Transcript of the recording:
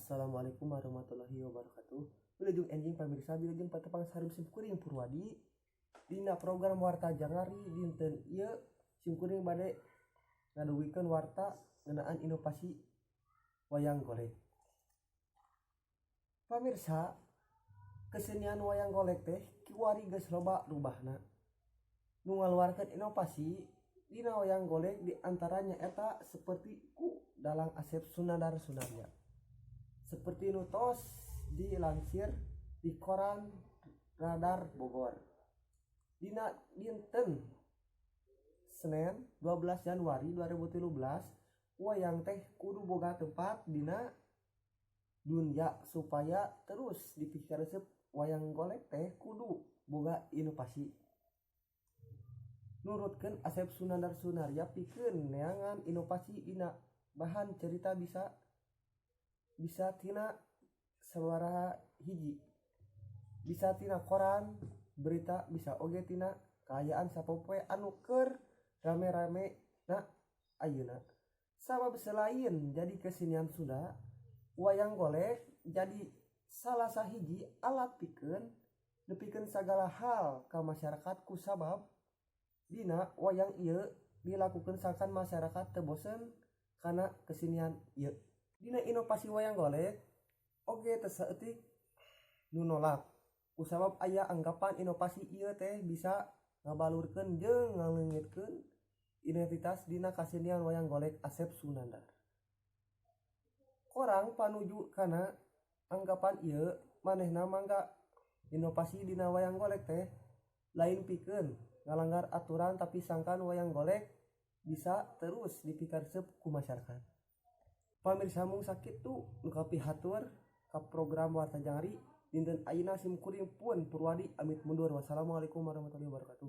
Assalamualaikum warahmatullahi wabarakatuh. Wilujeng enjing pamirsa wilujeng patepang sarim simkuring Purwadi dina program warta jangari dinten ieu simkuring bade ngaduwikeun warta ngeunaan inovasi wayang golek. Pamirsa, kesenian wayang golek teh kiwari geus loba rubahna. Nu ngaluarkeun inovasi dina wayang golek diantaranya eta seperti ku Dalang Asep Sunandar Sunarya. Seperti nutos dilansir di koran Radar Bogor. Dina dinten Senin 12 Januari 2013 wayang teh kudu boga tempat dina dunya supaya terus dipikir resep wayang golek teh kudu boga inovasi. Nurutkeun Asep Sunandar Sunarya pikeun neangan inovasi dina bahan cerita bisa tina sabaraha hiji, bisa tina koran berita, bisa oge tina kaayaan sapopoe anu keur rame-rame na ayeuna. Sabab selain jadi kesenian Sunda, wayang golek jadi salah sahiji alat pikeun nepikeun sagala hal ka masyarakat ku sabab dina wayang ieu dilakukeun sakan masyarakat teu bosen kana kesenian ieu. Dina inovasi wayang golek oge teu saeutik nu nolak kusabab aya anggapan inovasi ieu teh bisa ngabalurkeun jeung ngaleungitkeun identitas dina kasenian wayang golek Asep Sunandar. Korang panuju kana anggapan ieu manehna mangga inovasi dina wayang golek teh lain pikeun ngalanggar aturan tapi sangkan wayang golek bisa terus dipikaresep ku masyarakat. Pamirsa mung sakitu nu kapihatur ka program warta jangari dinten ayeuna simkuring pun Purwadi amit mundur. Wassalamualaikum warahmatullahi wabarakatuh.